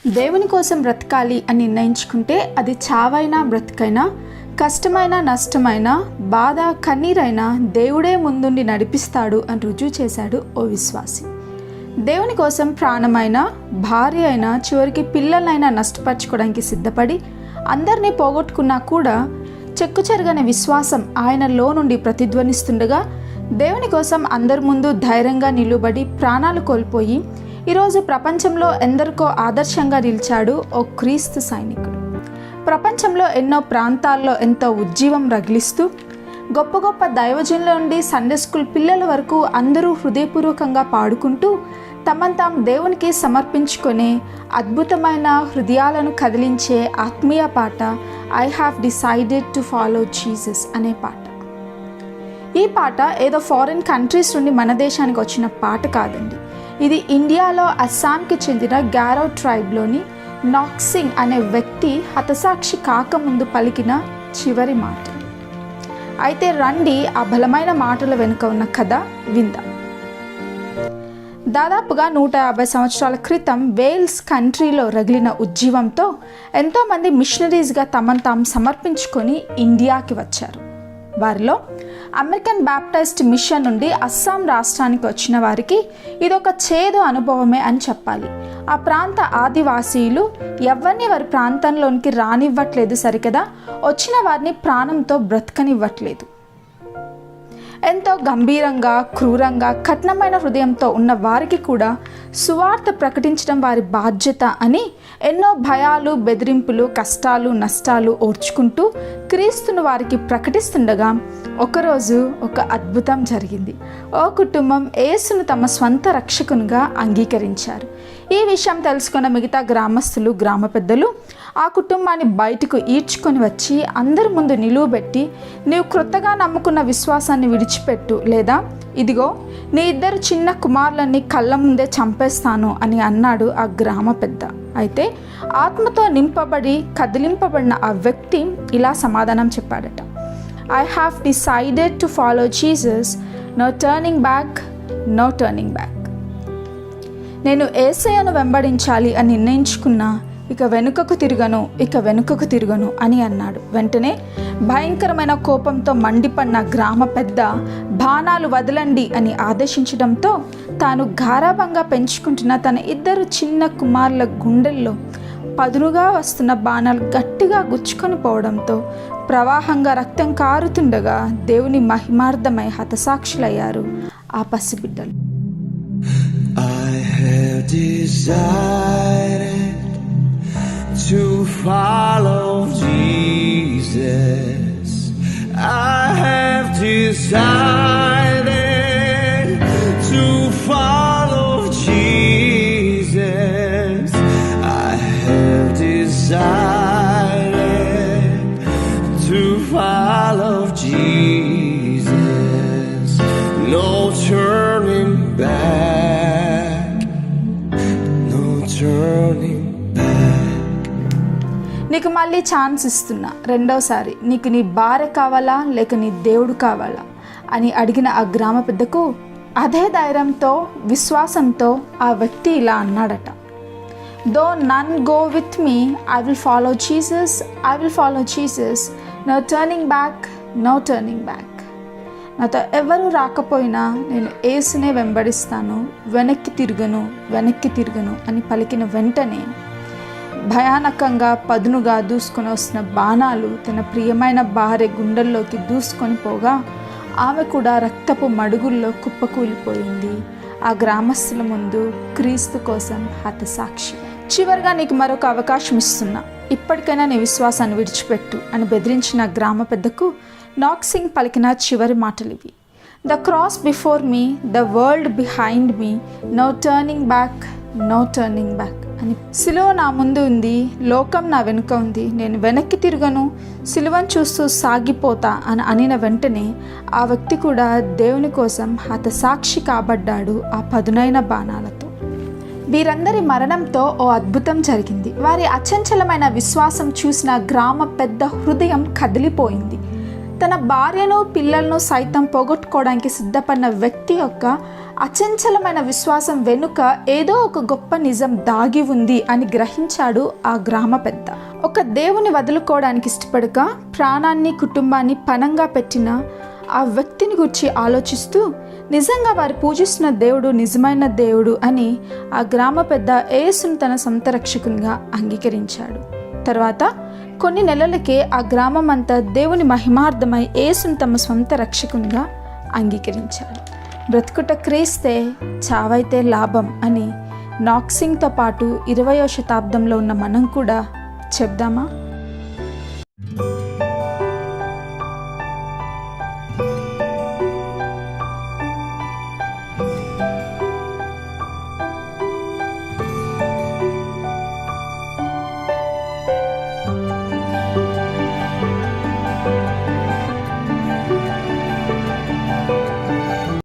దేవుని కోసం బ్రతకాలి అని నిర్ణయించుకుంటే అది చావైనా బ్రతికైనా, కష్టమైన నష్టమైన, బాధ కన్నీరైనా దేవుడే ముందుండి నడిపిస్తాడు అని రుజువు చేశాడు ఓ విశ్వాసి. దేవుని కోసం ప్రాణమైన, భార్య అయినా, చివరికి పిల్లలైనా నష్టపరచుకోవడానికి సిద్ధపడి అందరినీ పోగొట్టుకున్నా కూడా చెక్కుచెరగని విశ్వాసం ఆయనలో నుండి ప్రతిధ్వనిస్తుండగా దేవుని కోసం అందరి ముందు ధైర్యంగా నిలుబడి ప్రాణాలు కోల్పోయి ఈరోజు ప్రపంచంలో ఎందరికో ఆదర్శంగా నిలిచాడు ఓ క్రీస్తు సైనికుడు. ప్రపంచంలో ఎన్నో ప్రాంతాల్లో ఎంతో ఉజ్జీవం రగిలిస్తూ గొప్ప గొప్ప దైవజనుల నుండి సండే స్కూల్ పిల్లల వరకు అందరూ హృదయపూర్వకంగా పాడుకుంటూ తమను తాము దేవునికి సమర్పించుకునే అద్భుతమైన హృదయాలను కదిలించే ఆత్మీయ పాట I have decided to follow Jesus అనే పాట. ఈ పాట ఏదో ఫారిన్ కంట్రీస్ నుండి మన దేశానికి వచ్చిన పాట కాదండి. ఇది ఇండియాలో అస్సాంకి చెందిన గారో ట్రైబ్లోని నాక్సింగ్ అనే వ్యక్తి హతసాక్షి కాకముందు పలికిన చివరి మాట. అయితే రండి ఆ బలమైన మాటల వెనుక ఉన్న కథ విందాం. దాదాపుగా 150 సంవత్సరాల క్రితం వేల్స్ కంట్రీలో రగిలిన ఉజ్జీవంతో ఎంతోమంది మిషనరీస్గా తమను తాము సమర్పించుకొని ఇండియాకి వచ్చారు. వారిలో అమెరికన్ బ్యాప్టిస్ట్ మిషన్ నుండి అస్సాం రాష్ట్రానికి వచ్చిన వారికి ఇదొక చేదు అనుభవమే అని చెప్పాలి. ఆ ప్రాంత ఆదివాసీలు ఎవరిని వారి ప్రాంతంలోనికి రానివ్వట్లేదు సరికదా, వచ్చిన వారిని ప్రాణంతో బ్రతకనివ్వట్లేదు. ఎంతో గంభీరంగా, క్రూరంగా, కఠినమైన హృదయంతో ఉన్న వారికి కూడా సువార్త ప్రకటించడం వారి బాధ్యత అని ఎన్నో భయాలు, బెదిరింపులు, కష్టాలు, నష్టాలు ఓర్చుకుంటూ క్రీస్తును వారికి ప్రకటిస్తుండగా ఒకరోజు ఒక అద్భుతం జరిగింది. ఓ కుటుంబం యేసును తమ స్వంత రక్షకునిగా అంగీకరించారు. ఈ విషయం తెలుసుకున్న మిగతా గ్రామస్తులు, గ్రామ పెద్దలు ఆ కుటుంబాన్ని బయటకు ఈడ్చుకొని వచ్చి అందరి ముందు నిలువబెట్టి, నీవు క్రొత్తగా నమ్ముకున్న విశ్వాసాన్ని విడిచిపెట్టు, లేదా ఇదిగో నీ 2 చిన్న కుమారులని కళ్ళ ముందే చంపేస్తాను అని అన్నాడు ఆ గ్రామ పెద్ద. అయితే ఆత్మతో నింపబడి కదిలింపబడిన ఆ వ్యక్తి ఇలా సమాధానం చెప్పాడట. I have decided to follow Jesus, no turning back, no turning back. నేను యేసయ్యను వెంబడించాలి అని నిర్ణయించుకున్నా, ఇక వెనుకకు తిరగను అని అన్నాడు. వెంటనే భయంకరమైన కోపంతో మండిపడిన గ్రామ పెద్ద బాణాలు వదలండి అని ఆదేశించడంతో తాను గారాబంగా పెంచుకుంటున్న తన 2 చిన్న కుమారుల గుండెల్లో పదునుగా వస్తున్న బాణాలు గట్టిగా గుచ్చుకొని పోవడంతో ప్రవాహంగా రక్తం కారుతుండగా దేవుని మహిమార్థమై హతసాక్షులయ్యారు ఆ పసిబిడ్డలు. I have decided to follow Jesus. I have decided to follow Jesus. I have decided to follow Jesus. No turning back, no turning back. నీకు మళ్ళీ ఛాన్స్ ఇస్తున్నా, రెండోసారి నీకు నీ భార్య కావాలా లేక నీ దేవుడు కావాలా అని అడిగిన ఆ గ్రామ పెద్దకు అదే ధైర్యంతో, విశ్వాసంతో ఆ వ్యక్తి ఇలా అన్నాడట. Though none go with me, I will follow Jesus, I will follow Jesus, no turning back, no turning back. నాతో ఎవరు రాకపోయినా నేను యేసునే వెంబడిస్తాను, వెనక్కి తిరగను అని పలికిన వెంటనే భయానకంగా పదునుగా దూసుకొని వస్తున్న బాణాలు తన ప్రియమైన భార్య గుండెల్లోకి దూసుకొని పోగా ఆమె కూడా రక్తపు మడుగుల్లో కుప్పకూలిపోయింది. ఆ గ్రామస్తుల ముందు క్రీస్తు కోసం హతసాక్షి. చివరిగా నీకు మరొక అవకాశం ఇస్తున్నా, ఇప్పటికైనా నీ విశ్వాసాన్ని విడిచిపెట్టు అని బెదిరించిన గ్రామ పెద్దకు నాక్సింగ్ పలికిన చివరి మాటలివి. The cross before me, the world behind me, no turning back, no turning back అని. సిలువ నా ముందు ఉంది, లోకం నా వెనుక ఉంది, నేను వెనక్కి తిరగను, సిలువను చూస్తూ సాగిపోతా అని అనిన వెంటనే ఆ వ్యక్తి కూడా దేవుని కోసం హతసాక్షి కాబడ్డాడు ఆ పదునైన బాణాలతో. వీరందరి మరణంతో ఓ అద్భుతం జరిగింది. వారి అచంచలమైన విశ్వాసం చూసిన గ్రామ పెద్ద హృదయం కదిలిపోయింది. తన భార్యను, పిల్లలను సైతం పోగొట్టుకోవడానికి సిద్ధపడిన వ్యక్తి యొక్క అచంచలమైన విశ్వాసం వెనుక ఏదో ఒక గొప్ప నిజం దాగి ఉంది అని గ్రహించాడు ఆ గ్రామ పెద్ద. ఒక దేవుని వదులుకోవడానికి ఇష్టపడక ప్రాణాన్ని కుటుంబాన్ని పణంగా పెట్టిన ఆ వ్యక్తిని గురించి ఆలోచిస్తూ నిజంగా వారు పూజిస్తున్న దేవుడు నిజమైన దేవుడు అని ఆ గ్రామ పెద్ద యేసును తన సొంత రక్షకునిగా అంగీకరించాడు. తర్వాత కొన్ని నెలలకే ఆ గ్రామం అంతా దేవుని మహిమార్థమై యేసును తమ సొంత రక్షకునిగా అంగీకరించాడు. బ్రతుకుట క్రీస్తే, చావైతే లాభం అని నాక్సింగ్తో పాటు 20వ శతాబ్దంలో ఉన్న మనం కూడా చెప్దామా?